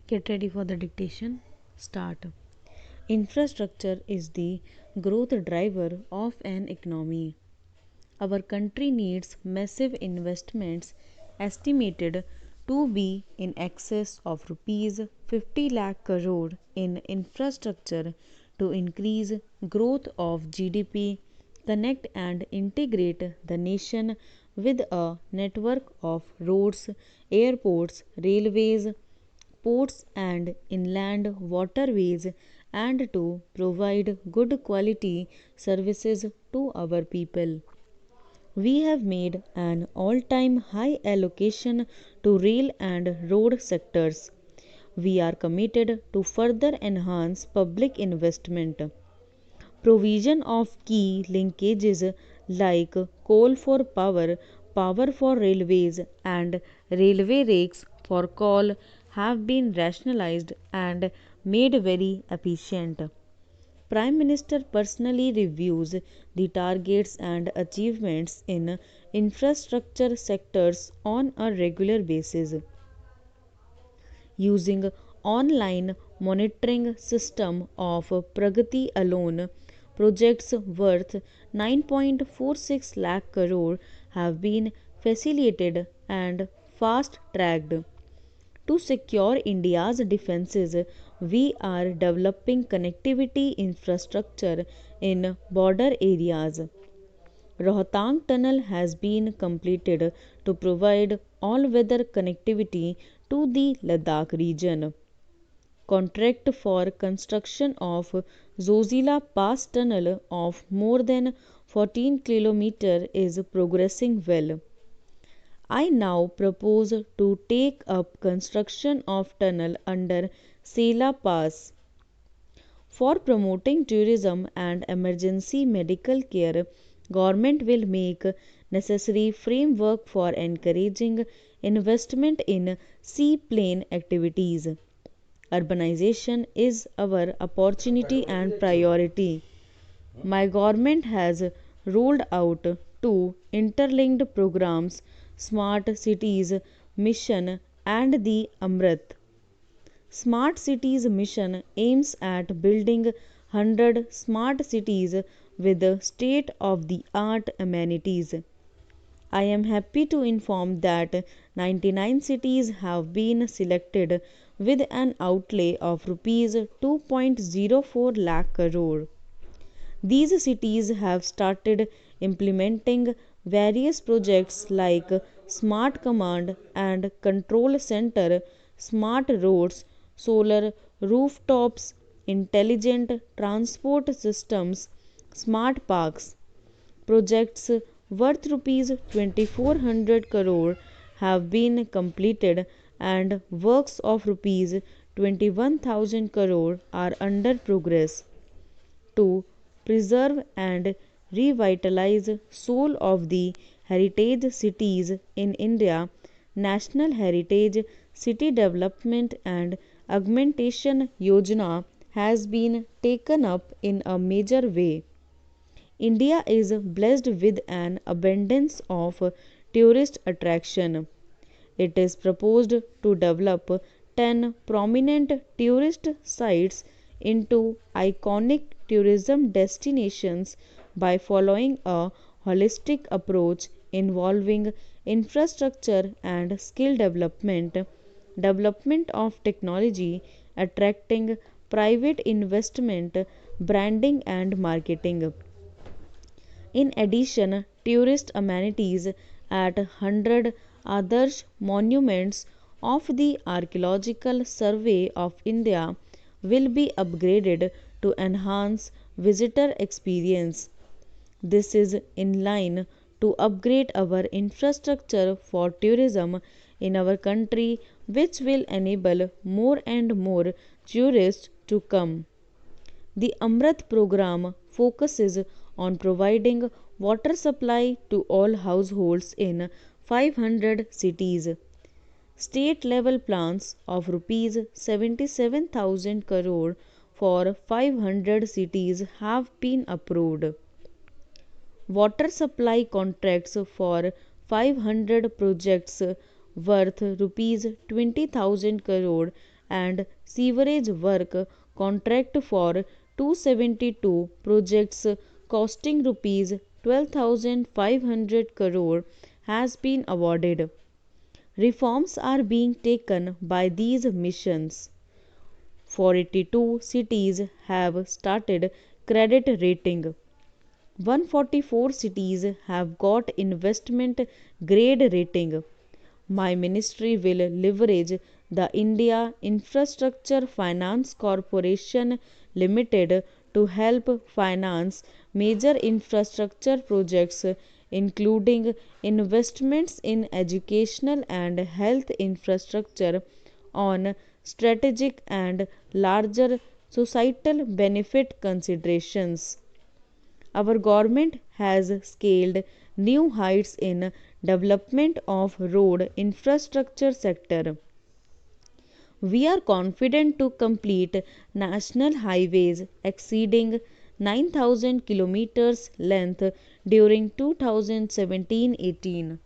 Get ready for the dictation. Start. Infrastructure is the growth driver of an economy. Our country needs massive investments estimated to be in excess of rupees 50 lakh crore in infrastructure to increase growth of GDP, connect and integrate the nation with a network of roads, airports, railways, ports and inland waterways, and to provide good quality services to our people. We have made an all time high allocation to rail and road sectors. We are committed to further enhance public investment. Provision of key linkages like coal for power, power for railways, and railway rakes for coal have been rationalized and made very efficient. Prime Minister personally reviews the targets and achievements in infrastructure sectors on a regular basis using online monitoring system of Pragati alone. Projects worth 9.46 lakh crore have been facilitated and fast tracked. To secure India's defenses, we are developing connectivity infrastructure in border areas. Rohtang Tunnel has been completed to provide all weather connectivity to the Ladakh region. Contract for construction of Zojila Pass Tunnel of more than 14 km is progressing well. I now propose to take up construction of tunnel under Sela Pass. For promoting tourism and emergency medical care, government will make necessary framework for encouraging investment in seaplane activities. Urbanization is our opportunity and priority. My government has rolled out two interlinked programs, Smart Cities Mission and the Amrit. Smart Cities Mission aims at building 100 smart cities with state of the art amenities. I am happy to inform that 99 cities have been selected with an outlay of rupees 2.04 lakh crore. These cities have started implementing various projects like Smart Command and Control Center, smart roads, solar rooftops, intelligent transport systems, smart parks. Projects worth rupees 2400 crore have been completed and works of rupees 21,000 crore are under progress. To preserve and revitalize soul of the heritage cities in India, National Heritage City Development and Augmentation Yojana has been taken up in a major way. India is blessed with an abundance of tourist attraction. It is proposed to develop 10 prominent tourist sites into iconic tourism destinations by following a holistic approach involving infrastructure and skill development, development of technology, attracting private investment, branding, and marketing. In addition, tourist amenities at 100 Adarsh monuments of the Archaeological Survey of India will be upgraded to enhance visitor experience. This is in line to upgrade our infrastructure for tourism in our country, which will enable more and more tourists to come. The Amrit program focuses on providing water supply to all households in 500 cities. State level plans of rupees 77,000 crore for 500 cities have been approved. Water supply contracts for 500 projects worth rupees 20,000 crore and sewerage work contract for 272 projects costing rupees 12,500 crore has been awarded. Reforms are being taken by these missions. 482 cities have started credit rating. 144 cities have got investment grade rating. My ministry will leverage the India Infrastructure Finance Corporation Limited to help finance major infrastructure projects including investments in educational and health infrastructure on strategic and larger societal benefit considerations. Our government has scaled new heights in development of road infrastructure sector. We are confident to complete national highways exceeding 9,000 kilometers length during 2017-18.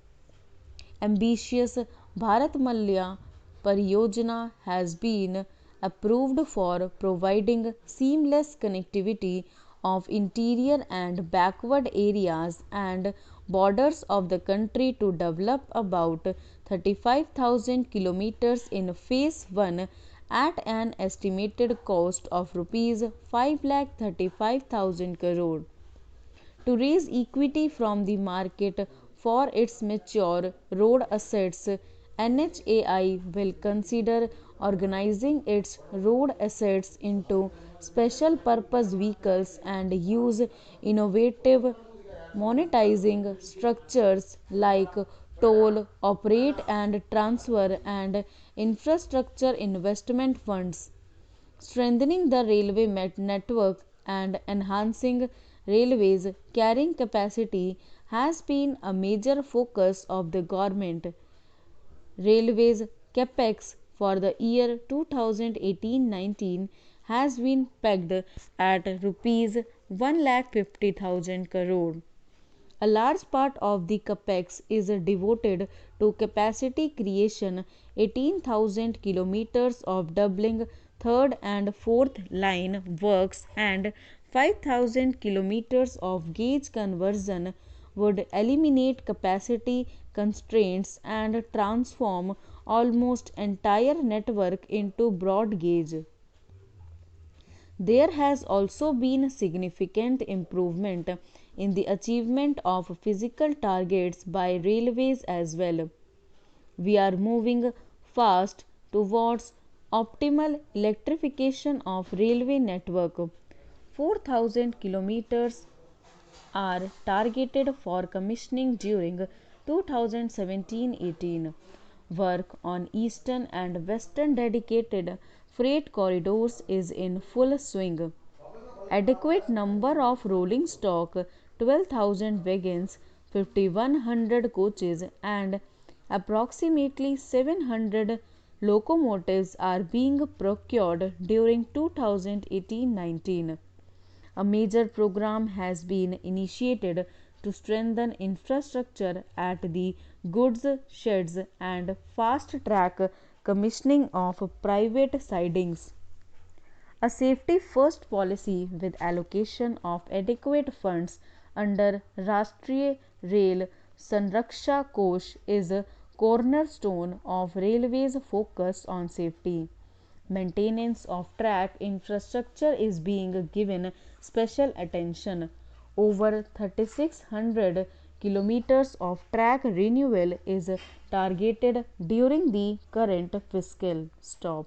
Ambitious Bharatmala Pariyojana has been approved for providing seamless connectivity of interior and backward areas and borders of the country to develop about 35,000 kilometers in phase 1 at an estimated cost of rupees 5,35,000 crore. To raise equity from the market for its mature road assets, NHAI will consider organizing its road assets into special purpose vehicles and use innovative monetizing structures like toll, operate and transfer and infrastructure investment funds. Strengthening the railway network and enhancing railways carrying capacity has been a major focus of the government. Railways capex for the year 2018-19 has been pegged at rupees 1,50,000 crore. A large part of the capex is devoted to capacity creation, 18,000 kilometers of doubling third and fourth line works and 5,000 kilometers of gauge conversion would eliminate capacity constraints and transform almost entire network into broad gauge. There has also been significant improvement in the achievement of physical targets by railways as well. We are moving fast towards optimal electrification of railway network. 4,000 kilometers are targeted for commissioning during 2017-18. Work on eastern and western dedicated freight corridors is in full swing. Adequate number of rolling stock, 12,000 wagons, 5,100 coaches and approximately 700 locomotives are being procured during 2018-19. A major program has been initiated to strengthen infrastructure at the goods sheds and fast track commissioning of private sidings. A safety first policy with allocation of adequate funds under Rashtriya Rail Sanraksha Kosh is a cornerstone of railways focus on safety. Maintenance of track infrastructure is being given special attention. Over 3,600 kilometers of track renewal is targeted during the current fiscal stop.